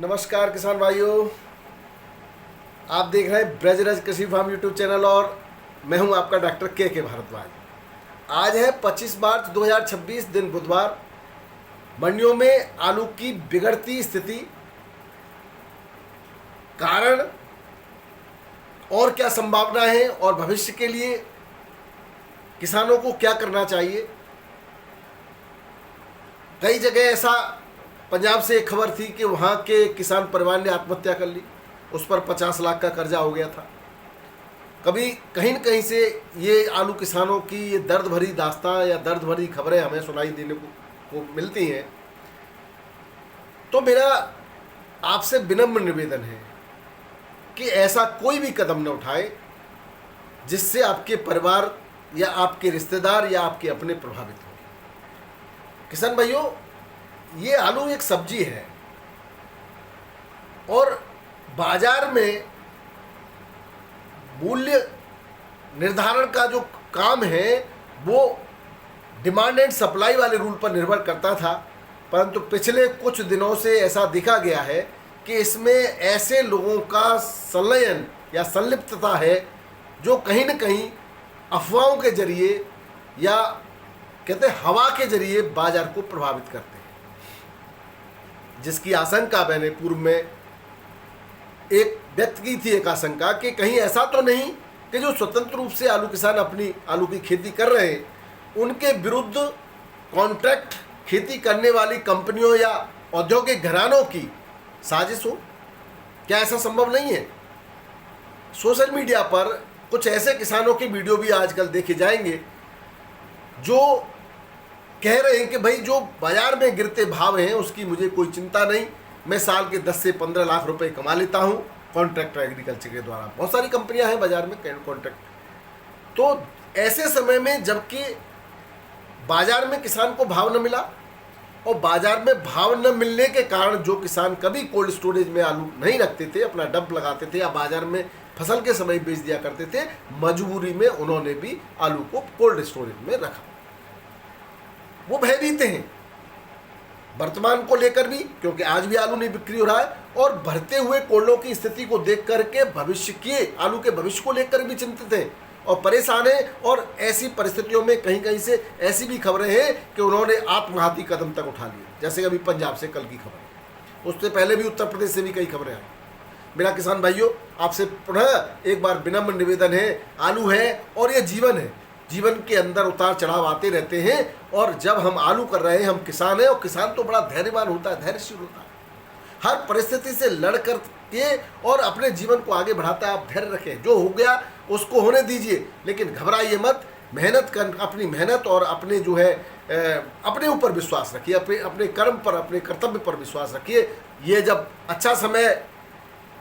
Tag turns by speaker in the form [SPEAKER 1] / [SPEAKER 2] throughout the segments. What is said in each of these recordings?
[SPEAKER 1] नमस्कार किसान भाइयों, आप देख रहे हैं ब्रजराज कृषि फार्म यूट्यूब चैनल और मैं हूं आपका डॉक्टर के भारद्वाज। आज है 25 मार्च 2026, दिन बुधवार। मंडियों में आलू की बिगड़ती स्थिति, कारण और क्या संभावना है और भविष्य के लिए किसानों को क्या करना चाहिए। कई जगह ऐसा, पंजाब से एक खबर थी कि वहाँ के किसान परिवार ने आत्महत्या कर ली, उस पर 50 लाख का कर्जा हो गया था। कभी कहीं न कहीं से ये आलू किसानों की ये दर्द भरी दास्तां या दर्द भरी खबरें हमें सुनाई देने को मिलती हैं। तो मेरा आपसे विनम्र निवेदन है कि ऐसा कोई भी कदम न उठाए जिससे आपके परिवार या आपके रिश्तेदार या आपके अपने प्रभावित हो। किसान भाइयों, ये आलू एक सब्जी है और बाजार में मूल्य निर्धारण का जो काम है वो डिमांड एंड सप्लाई वाले रूल पर निर्भर करता था, परंतु पिछले कुछ दिनों से ऐसा दिखा गया है कि इसमें ऐसे लोगों का संलयन या संलिप्तता है जो कहीं न कहीं अफवाहों के जरिए या कहते हैं हवा के जरिए बाजार को प्रभावित करते हैं, जिसकी आशंका मैंने पूर्व में एक व्यक्त की थी, एक आशंका कि कहीं ऐसा तो नहीं कि जो स्वतंत्र रूप से आलू किसान अपनी आलू की खेती कर रहे हैं उनके विरुद्ध कॉन्ट्रैक्ट खेती करने वाली कंपनियों या औद्योगिक घरानों की साजिश हो। क्या ऐसा संभव नहीं है? सोशल मीडिया पर कुछ ऐसे किसानों के वीडियो भी आजकल देखे जाएंगे जो कह रहे हैं कि भाई जो बाजार में गिरते भाव हैं उसकी मुझे कोई चिंता नहीं, मैं साल के 10 से 15 लाख रुपए कमा लेता हूं कॉन्ट्रैक्ट एग्रीकल्चर के द्वारा। बहुत सारी कंपनियां हैं बाजार में कॉन्ट्रैक्ट। तो ऐसे समय में जबकि बाजार में किसान को भाव न मिला और बाजार में भाव न मिलने के कारण जो किसान कभी कोल्ड स्टोरेज में आलू नहीं रखते थे, अपना डंप लगाते थे या बाजार में फसल के समय बेच दिया करते थे, मजबूरी में उन्होंने भी आलू को कोल्ड स्टोरेज में रखा। वो भयभीत हैं वर्तमान को लेकर भी, क्योंकि आज भी आलू नहीं बिक्री हो रहा है, और बढ़ते हुए कोल्डों की स्थिति को देख करके भविष्य के आलू के भविष्य को लेकर भी चिंतित हैं और परेशान हैं। और ऐसी परिस्थितियों में कहीं कहीं से ऐसी भी खबरें हैं कि उन्होंने आत्मघाती कदम तक उठा लिए, जैसे अभी पंजाब से कल की खबर, उससे पहले भी उत्तर प्रदेश से भी कई खबरें आई। मेरा किसान भाइयों, आपसे पुनः एक बार विनम्र निवेदन है, आलू है और ये जीवन है, जीवन के अंदर उतार चढ़ाव आते रहते हैं। और जब हम आलू कर रहे हैं, हम किसान हैं और किसान तो बड़ा धैर्यवान होता है, धैर्यशील होता है, हर परिस्थिति से लड़ कर के और अपने जीवन को आगे बढ़ाता है। आप धैर्य रखें, जो हो गया उसको होने दीजिए, लेकिन घबराइए मत। मेहनत कर, अपनी मेहनत और अपने जो है अपने ऊपर विश्वास रखिए, अपने कर्म पर, अपने कर्तव्य पर विश्वास रखिए। ये जब अच्छा समय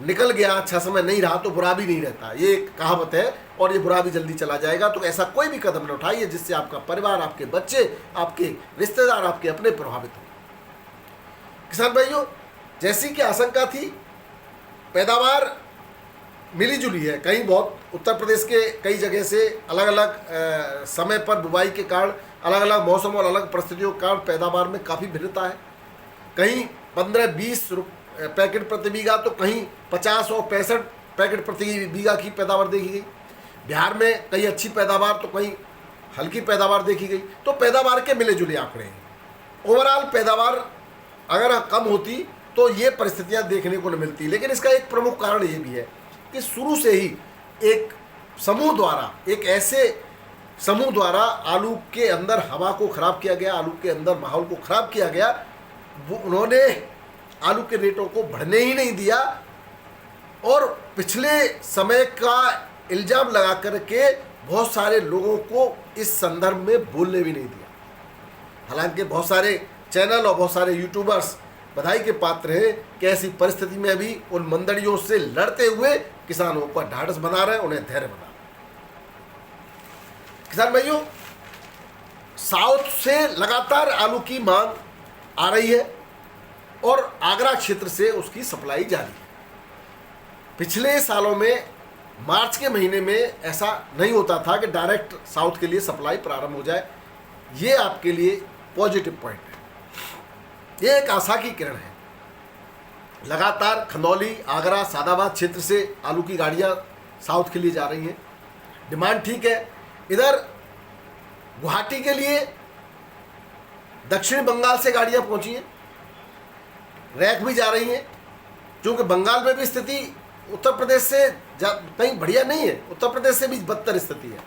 [SPEAKER 1] निकल गया, अच्छा समय नहीं रहा तो बुरा भी नहीं रहता, ये एक कहावत है, और ये बुरा भी जल्दी चला जाएगा। तो ऐसा कोई भी कदम न उठाइए जिससे आपका परिवार, आपके बच्चे, आपके रिश्तेदार, आपके अपने प्रभावित हो। किसान भाइयों, जैसी कि आशंका थी, पैदावार मिली जुली है। कहीं बहुत, उत्तर प्रदेश के कई जगह से अलग अलग समय पर बुवाई के कारण, अलग अलग मौसम और अलग परिस्थितियों के कारण पैदावार में काफ़ी भिन्नता है। कहीं 15-20 पैकेट प्रति बीघा तो कहीं 50 और 65 पैकेट प्रति बीघा की पैदावार देखी गई। बिहार में कहीं अच्छी पैदावार तो कहीं हल्की पैदावार देखी गई। तो पैदावार के मिले जुले आंकड़े हैं। ओवरऑल पैदावार अगर कम होती तो ये परिस्थितियां देखने को न मिलती। लेकिन इसका एक प्रमुख कारण ये भी है कि शुरू से ही एक समूह द्वारा, एक ऐसे समूह द्वारा आलू के अंदर हवा को खराब किया गया, आलू के अंदर माहौल को खराब किया गया। वो उन्होंने आलू के रेटों को बढ़ने ही नहीं दिया और पिछले समय का इल्जाम लगा करके बहुत सारे लोगों को इस संदर्भ में बोलने भी नहीं दिया। हालांकि बहुत सारे चैनल और बहुत सारे यूट्यूबर्स बधाई के पात्र हैं कि ऐसी परिस्थिति में भी उन मंदड़ियों से लड़ते हुए किसानों का ढाढ़स बना रहे हैं, उन्हें धैर्य बना रहे हैं। किसान भाइयों, साउथ से लगातार आलू की मांग आ रही है और आगरा क्षेत्र से उसकी सप्लाई जारी है। पिछले सालों में मार्च के महीने में ऐसा नहीं होता था कि डायरेक्ट साउथ के लिए सप्लाई प्रारंभ हो जाए। ये आपके लिए पॉजिटिव पॉइंट है, ये एक आशा की किरण है। लगातार खंदौली, आगरा, सादाबाद क्षेत्र से आलू की गाड़ियां साउथ के लिए जा रही हैं। डिमांड ठीक है। इधर गुवाहाटी के लिए दक्षिण बंगाल से गाड़ियां पहुंची हैं, रैक भी जा रही हैं, क्योंकि बंगाल में भी स्थिति उत्तर प्रदेश से कहीं बढ़िया नहीं है, उत्तर प्रदेश से भी बदतर स्थिति है।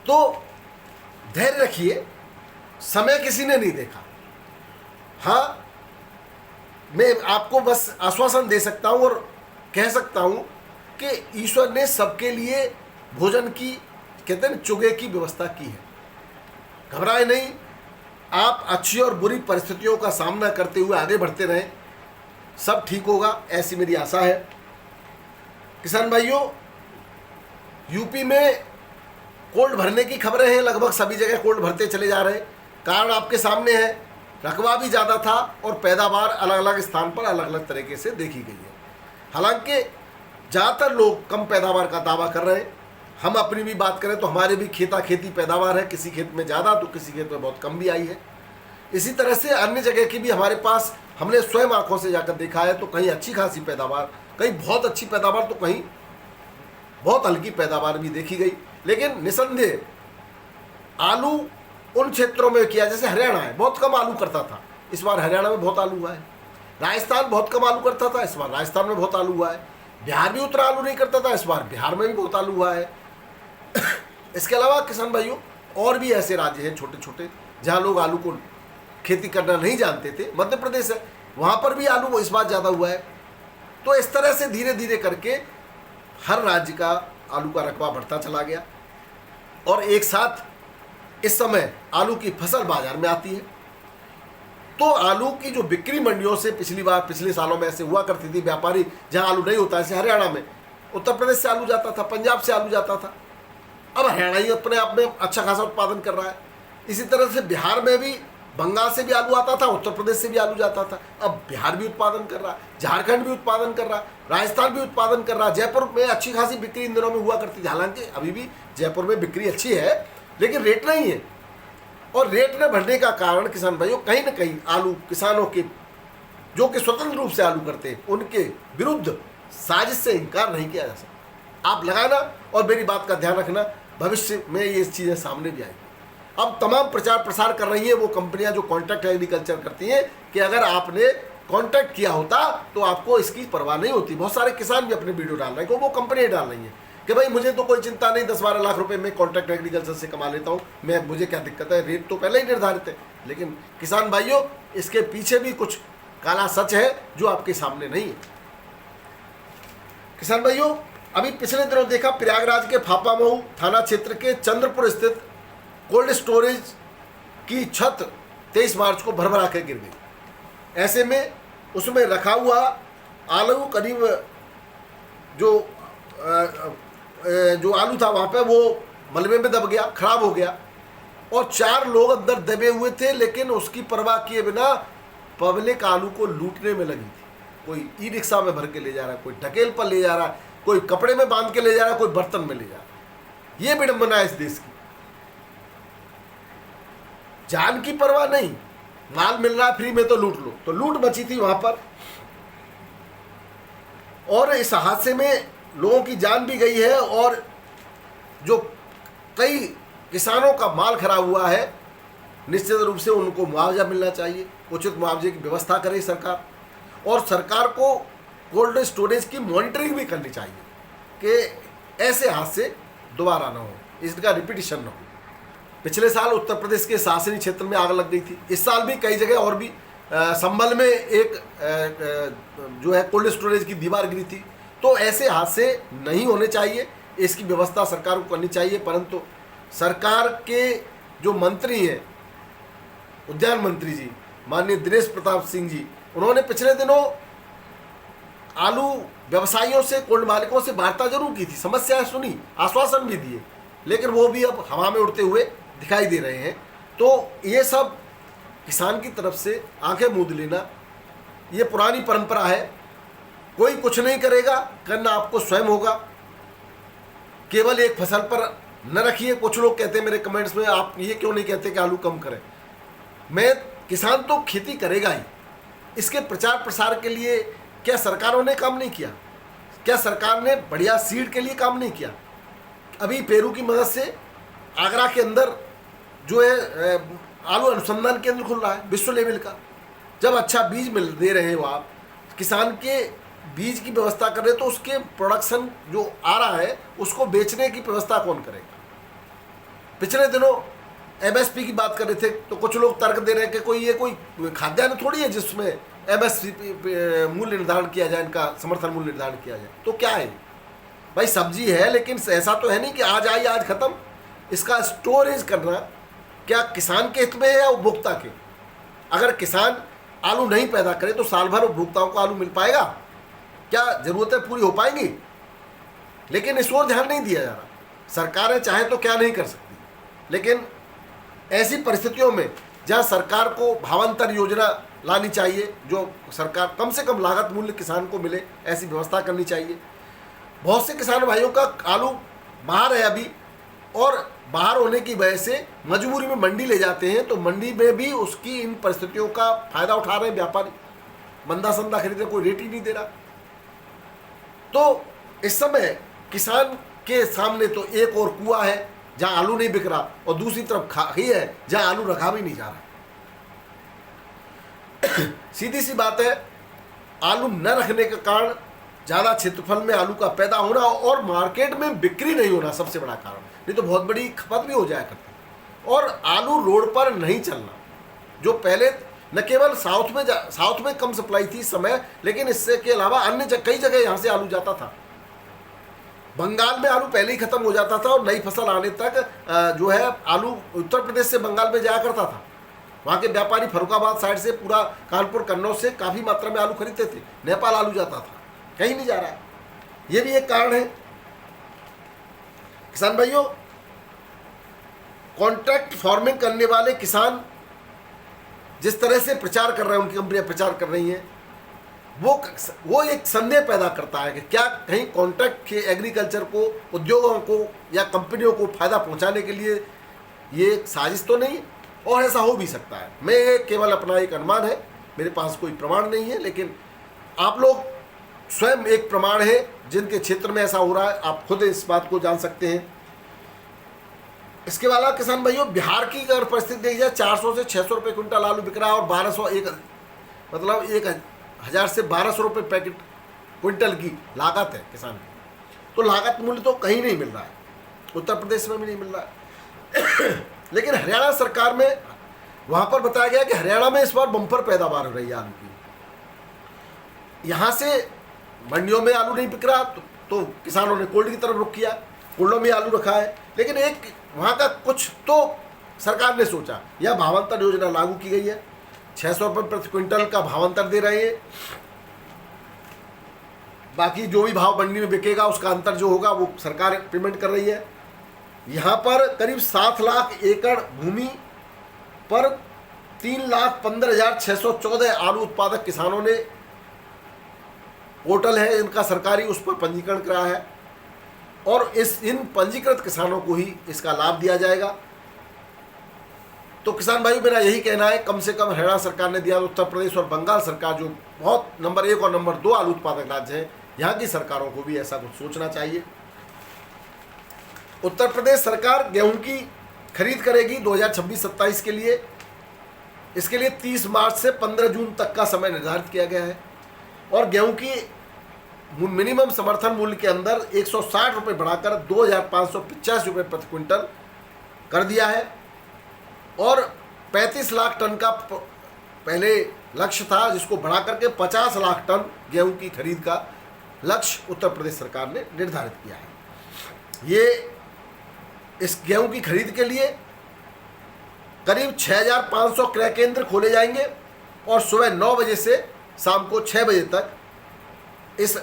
[SPEAKER 1] तो धैर्य रखिए, समय किसी ने नहीं देखा। हाँ, मैं आपको बस आश्वासन दे सकता हूं और कह सकता हूं कि ईश्वर ने सबके लिए भोजन की, कहते हैं, चुगे की व्यवस्था की है। घबराए नहीं, आप अच्छी और बुरी परिस्थितियों का सामना करते हुए आगे बढ़ते रहें, सब ठीक होगा, ऐसी मेरी आशा है। किसान भाइयों, यूपी में कोल्ड भरने की खबरें हैं, लगभग सभी जगह कोल्ड भरते चले जा रहे हैं। कारण आपके सामने है, रकबा भी ज़्यादा था और पैदावार अलग अलग स्थान पर अलग अलग तरीके से देखी गई है। हालांकि ज़्यादातर लोग कम पैदावार का दावा कर रहे हैं। हम अपनी भी बात करें तो हमारे भी खेती पैदावार है, किसी खेत में ज़्यादा तो किसी खेत में बहुत कम भी आई है। इसी तरह से अन्य जगह की भी हमारे पास, हमने स्वयं आंखों से जाकर देखा है, तो कहीं अच्छी खासी पैदावार, कहीं बहुत अच्छी पैदावार, तो कहीं बहुत हल्की पैदावार भी देखी गई। लेकिन निसंदेह आलू उन क्षेत्रों में किया, जैसे हरियाणा है, बहुत कम आलू करता था, इस बार हरियाणा में बहुत आलू हुआ है। राजस्थान बहुत कम आलू करता था, इस बार राजस्थान में बहुत आलू हुआ है। बिहार भी उतना आलू नहीं करता था, इस बार बिहार में भी बहुत आलू हुआ है। इसके अलावा किसान भाइयों, और भी ऐसे राज्य हैं छोटे छोटे जहाँ लोग आलू को खेती करना नहीं जानते थे। मध्य प्रदेश है, वहाँ पर भी आलू इस बार ज़्यादा हुआ है। तो इस तरह से धीरे धीरे करके हर राज्य का आलू का रकबा बढ़ता चला गया और एक साथ इस समय आलू की फसल बाजार में आती है। तो आलू की जो बिक्री मंडियों से पिछले सालों में ऐसे हुआ करती थी, व्यापारी जहां आलू नहीं होता, जैसे हरियाणा में उत्तर प्रदेश से आलू जाता था, पंजाब से आलू जाता था, अब हरियाणा ही अपने आप में अच्छा खासा उत्पादन कर रहा है। इसी तरह से बिहार में भी बंगाल से भी आलू आता था, उत्तर प्रदेश से भी आलू जाता था, अब बिहार भी उत्पादन कर रहा है, झारखंड भी उत्पादन कर रहा है, राजस्थान भी उत्पादन कर रहा है। जयपुर में अच्छी खासी बिक्री इन दिनों में हुआ करती थी, हालांकि अभी भी जयपुर में बिक्री अच्छी है, लेकिन रेट नहीं है। और रेट न बढ़ने का कारण किसान भाइयों, कहीं ना कहीं आलू किसानों के, जो कि स्वतंत्र रूप से आलू करते हैं, उनके विरुद्ध साजिश से इनकार नहीं किया जा सकता। आप लगाना और मेरी बात का ध्यान रखना, भविष्य में ये चीज़ें सामने भी आएंगी। अब तमाम प्रचार प्रसार कर रही हैं वो कंपनियां जो कॉन्ट्रैक्ट एग्रीकल्चर करती हैं कि अगर आपने कॉन्ट्रैक्ट किया होता तो आपको इसकी परवाह नहीं होती। बहुत सारे किसान भी अपने वीडियो डाल रहे हैं, वो कंपनी डाल रही हैं कि भाई मुझे तो कोई चिंता नहीं, 10-12 लाख रुपए में कॉन्ट्रैक्ट एग्रीकल्चर से कमा लेता हूँ, मुझे क्या दिक्कत है, रेट तो पहले ही निर्धारित है। लेकिन किसान भाइयों, इसके पीछे भी कुछ काला सच है जो आपके सामने नहीं है। किसान भाइयों, अभी पिछले दिनों देखा, प्रयागराज के फाफामऊ थाना क्षेत्र के चंद्रपुर स्थित कोल्ड स्टोरेज की छत 23 मार्च को भरभरा के गिर गई। ऐसे में उसमें रखा हुआ आलू करीब जो आलू था वहाँ पे वो मलबे में दब गया, खराब हो गया और 4 लोग अंदर दबे हुए थे। लेकिन उसकी परवाह किए बिना पब्लिक आलू को लूटने में लगी थी। कोई ई रिक्शा में भर के ले जा रहा है, कोई ढकेल पर ले जा रहा है, कोई कपड़े में बांध के ले जा रहा है, कोई बर्तन में ले जा रहा है। ये विडंबना है इस देश की। जान की परवाह नहीं, माल मिल रहा है फ्री में तो लूट लो। तो लूट मची थी वहां पर और इस हादसे में लोगों की जान भी गई है और जो कई किसानों का माल खराब हुआ है, निश्चित रूप से उनको मुआवजा मिलना चाहिए। उचित मुआवजे की व्यवस्था करे सरकार, और सरकार को कोल्ड स्टोरेज की मॉनिटरिंग भी करनी चाहिए कि ऐसे हादसे दोबारा ना हो, इसका रिपीटिशन ना हो। पिछले साल उत्तर प्रदेश के शासनी क्षेत्र में आग लग गई थी, इस साल भी कई जगह और भी संभल में एक जो है कोल्ड स्टोरेज की दीवार गिरी थी। तो ऐसे हादसे नहीं होने चाहिए, इसकी व्यवस्था सरकार को करनी चाहिए। परंतु सरकार के जो मंत्री हैं, उद्यान मंत्री जी माननीय दिनेश प्रताप सिंह जी, उन्होंने पिछले दिनों आलू व्यवसायियों से, कोल्ड मालिकों से वार्ता जरूर की थी, समस्याएं सुनी, आश्वासन भी दिए, लेकिन वो भी अब हवा में उड़ते हुए दिखाई दे रहे हैं। तो ये सब किसान की तरफ से आंखें मूंद लेना, ये पुरानी परंपरा है। कोई कुछ नहीं करेगा, करना आपको स्वयं होगा। केवल एक फसल पर न रखिए। कुछ लोग कहते हैं मेरे कमेंट्स में, आप ये क्यों नहीं कहते कि आलू कम करें। मैं किसान तो खेती करेगा ही, इसके प्रचार प्रसार के लिए क्या सरकारों ने काम नहीं किया? क्या सरकार ने बढ़िया सीड के लिए काम नहीं किया? अभी पेरू की मदद से आगरा के अंदर जो है आलू अनुसंधान केंद्र खुल रहा है विश्व लेवल का। जब अच्छा बीज मिल दे रहे हो आप, किसान के बीज की व्यवस्था कर रहे, तो उसके प्रोडक्शन जो आ रहा है उसको बेचने की व्यवस्था कौन करेगा? पिछले दिनों एमएसपी की बात कर रहे थे, तो कुछ लोग तर्क दे रहे हैं कि कोई खाद्यान्न थोड़ी है जिसमें एमएसपी मूल्य निर्धारण किया जाए, इनका समर्थन मूल्य निर्धारण किया जाए। तो क्या है भाई? सब्जी है, लेकिन ऐसा तो है नहीं कि आज आई आज खत्म। इसका स्टोरेज करना क्या किसान के हित में है या उपभोक्ता के? अगर किसान आलू नहीं पैदा करे तो साल भर उपभोक्ताओं को आलू मिल पाएगा? क्या जरूरतें पूरी हो पाएंगी? लेकिन इस ओर ध्यान नहीं दिया जा रहा। सरकारें चाहे तो क्या नहीं कर सकती, लेकिन ऐसी परिस्थितियों में जहां सरकार को भावांतर योजना लानी चाहिए, जो सरकार कम से कम लागत मूल्य किसान को मिले, ऐसी व्यवस्था करनी चाहिए। बहुत से किसान भाइयों का आलू बाहर है अभी, और बाहर होने की वजह से मजबूरी में मंडी ले जाते हैं, तो मंडी में भी उसकी इन परिस्थितियों का फायदा उठा रहे हैं व्यापारी। मंदा संदा खरीद रहे, कोई रेट ही नहीं दे रहा। तो इस समय किसान के सामने तो एक और कुआं है जहां आलू नहीं बिक रहा, और दूसरी तरफ खाई है जहां आलू रखा भी नहीं जा रहा। सीधी सी बात है, आलू न रखने के कारण ज़्यादा क्षेत्रफल में आलू का पैदा होना और मार्केट में बिक्री नहीं होना सबसे बड़ा कारण। नहीं तो बहुत बड़ी खपत भी हो जाया करती। और आलू रोड पर नहीं चलना, जो पहले न केवल साउथ में कम सप्लाई थी इस समय, लेकिन इससे के अलावा अन्य कई जगह यहाँ से आलू जाता था। बंगाल में आलू पहले ही खत्म हो जाता था, और नई फसल आने तक जो है आलू उत्तर प्रदेश से बंगाल में जाया करता था। वहाँ के व्यापारी फरुखाबाद साइड से, पूरा कानपुर कन्नौज से काफ़ी मात्रा में आलू खरीदते थे। नेपाल आलू जाता था, कहीं नहीं जा रहा है। ये भी एक कारण है। किसान भाइयों, कॉन्ट्रैक्ट फार्मिंग करने वाले किसान जिस तरह से प्रचार कर रहे हैं, उनकी कंपनियां प्रचार कर रही हैं, वो एक संदेह पैदा करता है कि क्या कहीं कॉन्ट्रैक्ट के एग्रीकल्चर को, उद्योगों को या कंपनियों को फायदा पहुंचाने के लिए ये साजिश तो नहीं, और ऐसा हो भी सकता है। मैं केवल अपना एक अनुमान है, मेरे पास कोई प्रमाण नहीं है, लेकिन आप लोग स्वयं एक प्रमाण है जिनके क्षेत्र में ऐसा हो रहा है, आप खुद इस बात को जान सकते हैं। इसके अलावा किसान भाइयों, बिहार की अगर परिस्थिति देखी जाए, 400 से 600 रुपये क्विंटल आलू बिक रहा है, और 1,000 से 1,200 रुपये पैकेट क्विंटल की लागत है किसान की। तो लागत मूल्य तो कहीं नहीं मिल रहा है, उत्तर प्रदेश में भी नहीं मिल रहा है। लेकिन हरियाणा सरकार में, वहाँ पर बताया गया कि हरियाणा में इस बार बम्पर पैदावार हो रही है आलू की। यहाँ से मंडियों में आलू नहीं बिक रहा, तो किसानों ने कोल्ड की तरफ रुख किया, कोल्डों में आलू रखा है। लेकिन एक वहाँ का कुछ तो सरकार ने सोचा, यह भावांतर योजना लागू की गई है, 600 रुपये प्रति क्विंटल का भावांतर दे रहे हैं। बाकी जो भी भाव मंडी में बिकेगा उसका अंतर जो होगा वो सरकार पेमेंट कर रही है। यहाँ पर करीब 7 लाख एकड़ भूमि पर 3,15,614 आलू उत्पादक किसानों ने, पोर्टल है इनका सरकारी, उस पर पंजीकरण कराया है, और इन पंजीकृत किसानों को ही इसका लाभ दिया जाएगा। तो किसान भाइयों, मेरा यही कहना है, कम से कम हरियाणा सरकार ने दिया, उत्तर प्रदेश और बंगाल सरकार जो बहुत नंबर 1 और नंबर 2 आलू उत्पादक राज्य हैं, यहाँ की सरकारों को भी ऐसा कुछ सोचना चाहिए। उत्तर प्रदेश सरकार गेहूं की खरीद करेगी 2026-27 के लिए। इसके लिए 30 मार्च से 15 जून तक का समय निर्धारित किया गया है, और गेहूं की मिनिमम समर्थन मूल्य के अंदर 160 रुपये बढ़ाकर 2,585 रुपये प्रति क्विंटल कर दिया है, और 35 लाख टन का पहले लक्ष्य था, जिसको बढ़ा करके 50 लाख टन गेहूं की खरीद का लक्ष्य उत्तर प्रदेश सरकार ने निर्धारित किया है। ये इस गेहूं की खरीद के लिए करीब 6,500 क्रय केंद्र खोले जाएंगे, और सुबह 9 बजे से शाम को 6 बजे तक इस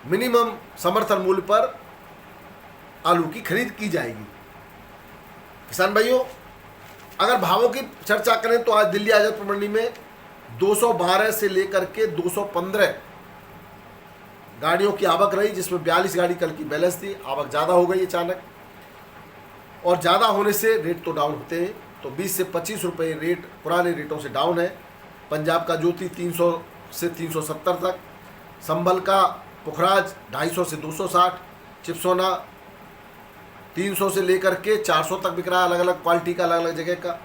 [SPEAKER 1] मिनिमम समर्थन मूल्य पर आलू की खरीद की जाएगी। किसान भाइयों, अगर भावों की चर्चा करें तो आज दिल्ली आजादपुर मंडी में 212 से लेकर के 215 गाड़ियों की आवक रही, जिसमें 42 गाड़ी कल की बैलेंस थी। आवक ज़्यादा हो गई अचानक, और ज़्यादा होने से रेट तो डाउन होते हैं, तो 20 से 25 रुपये रेट पुराने रेटों से डाउन है। पंजाब का ज्योति 300 से 370 तक, संभल का पुखराज 250 से 260, चिप्सोना 300 से लेकर के 400 तक बिक रहा है, अलग अलग क्वालिटी का, अलग अलग जगह का।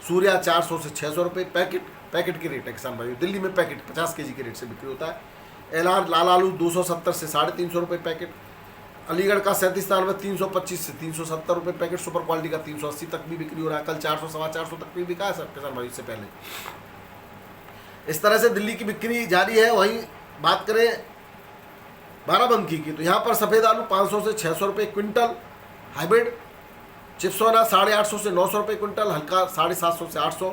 [SPEAKER 1] सूर्या 400 से 600 रुपये पैकेट की रेट है किसान भाई। दिल्ली में पैकेट 50 केजी के रेट से बिक्री होता है। LR लाल आलू 270 से 350 रुपये पैकेट। अलीगढ़ का 3793 325 से 370 रुपये पैकेट। सुपर क्वालिटी का 380 तक भी बिक्री हो रहा है। कल 400 सवा 400 तक भी बिका है सर किसान भाई इससे पहले। इस तरह से दिल्ली की बिक्री जारी है। वहीं बात करें बाराबंकी की तो यहाँ पर सफ़ेद आलू 500 से 600 रुपये क्विंटल हाइब्रिड। चिप्सोना 850 से 900 रुपये क्विंटल, हल्का 750 से 800।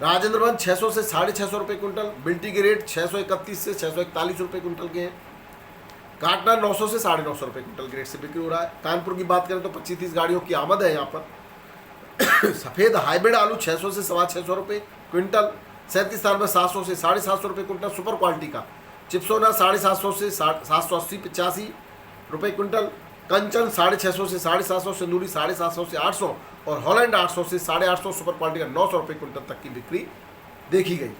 [SPEAKER 1] राजेंद्रगंज 600 से 650 रुपये क्विंटल। बिल्टी के रेट 631 से 641 रुपये क्विंटल के हैं। काटना 900 से 950 रुपये क्विंटल के रेट से बिक्री हो रहा है। कानपुर की बात करें तो 25-30 गाड़ियों की आमद है यहाँ पर। सफ़ेद हाइब्रिड आलू 600 से 625 रुपये क्विंटल। 3793 700 से 750 रुपये क्विंटल सुपर क्वालिटी का। चिप्सोना 750 से 780-85 रुपये क्विंटल। कंचन 650 से 750, सिंदूरी 750 से 800 और हॉलैंड 800 से 850 सुपर क्वालिटी का 900 रुपये क्विंटल तक की बिक्री देखी गई।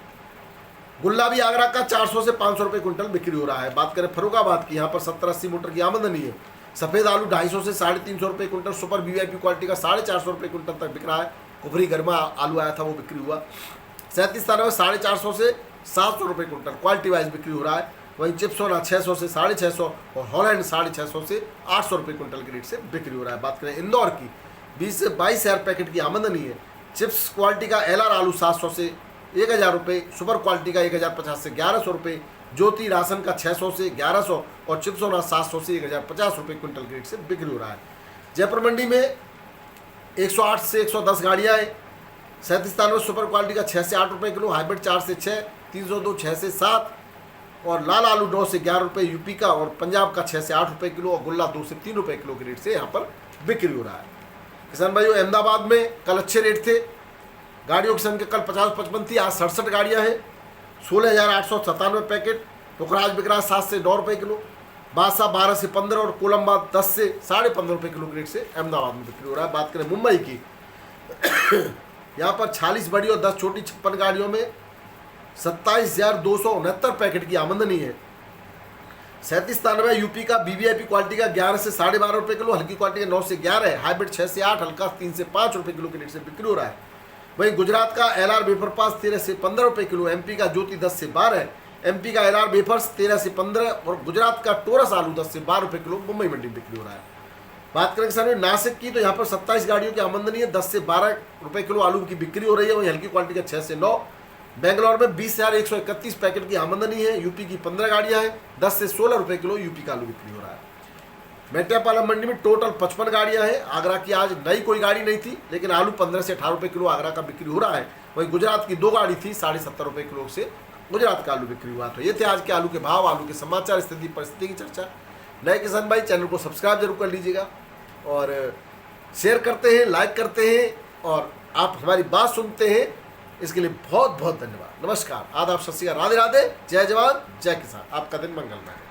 [SPEAKER 1] गुलाबी आगरा का 400 से 500 रुपये क्विंटल बिक्री हो रहा है। बात करें फरुखाबाद की, यहाँ पर 70-80 मोटर की आमदनी है। सफ़ेद आलू 250 से 350 रुपये क्विंटल। सुपर VIP क्वालिटी का 450 रुपये क्विंटल तक बिक रहा है। कुफरी गर्मा आलू आया था वो बिक्री हुआ। 3793 450 से 700 रुपये क्विंटल क्वालिटी वाइज बिक्री हो रहा है। वहीं चिप्सोना 600 से 650 और हॉलैंड 650 से 800 रुपये क्विंटल के रेट से बिक्री हो रहा है। बात करें इंदौर की, 20 से 22 हज़ार पैकेट की आमदनी है। चिप्स क्वालिटी का LR आलू 700 से 1000 रुपये, सुपर क्वालिटी का 1050 से 1100 रुपये, ज्योति राशन का 600 से 1100 और चिप्सोना 700 से 1050 रुपये क्विंटल के रेट से बिक्री हो रहा है। जयपुर मंडी में 108 से 110 गाड़ियाँ हैं। 3793 सुपर क्वालिटी का 6 से 8 रुपये किलो, हाइब्रिड 4 से 6, 302 6 से 7 और लाल आलू 9 से 11 रुपये यूपी का और पंजाब का 6 से 8 रुपये किलो और गुल्ला 2 से 3 रुपये किलो के रेट से यहाँ पर बिक्री हो रहा है। किसान भाइयों अहमदाबाद में कल अच्छे रेट थे। गाड़ियों की संख्या कल 50-55 थी, आज 67 गाड़ियाँ हैं। 16,897 पैकेट। पुखराज बिक रहा है 7 से 9 रुपये किलो। बादशाह 12 से 15 और कोलंबा 10 से 15.5 रुपये किलो के रेट से अहमदाबाद में बिक्री हो रहा है। बात करें मुंबई की, यहाँ पर 46 बड़ी और 10 छोटी 56 गाड़ियों में 27,269 पैकेट की आमदनी है। 3793 यूपी का BVIP क्वालिटी का 11 से 12.5 रुपये किलो, हल्की क्वालिटी का 9 से 11 है। हाइब्रिड 6 से 8, हल्का 3 से 5 रुपये किलो के रेट से बिक्री हो रहा है। वहीं गुजरात का LR वेफर पास 13 से 15 रुपये किलो। MP का ज्योति 10 से 12 है। MP का LR वेफर्स 13 से 15 और गुजरात का टोरस आलू 10 से 12 रुपये किलो मुंबई मंडी में बिक्री हो रहा है। बात करें किसान नासिक की तो यहाँ पर 27 गाड़ियों की आमदनी है। 10 से 12 रुपये किलो आलू की बिक्री हो रही है। वहीं हल्की क्वालिटी का 6 से 9। बेंगलोर में 20,131 पैकेट की आमदनी है। यूपी की 15 गाड़ियाँ हैं। 10 से 16 रुपये किलो यूपी का आलू बिक्री हो रहा है। मेट्टापालम मंडी में टोटल 55 गाड़ियाँ हैं। आगरा की आज नई कोई गाड़ी नहीं थी, लेकिन आलू 15 से 18 रुपये किलो आगरा का बिक्री हो रहा है। वहीं गुजरात की 2 गाड़ी थी, 70.5 रुपये किलो से गुजरात का आलू बिक्री हुआ। तो ये थे आज के आलू के भाव, आलू के समाचार, स्थिति परिस्थिति की चर्चा। नए किसान भाई चैनल को सब्सक्राइब जरूर कर लीजिएगा और शेयर करते हैं, लाइक करते हैं और आप हमारी बात सुनते हैं, इसके लिए बहुत बहुत धन्यवाद। नमस्कार, आदाब, सत श्री अकाल, राधे राधे, जय जवान जय किसान। आपका दिन मंगलमय है।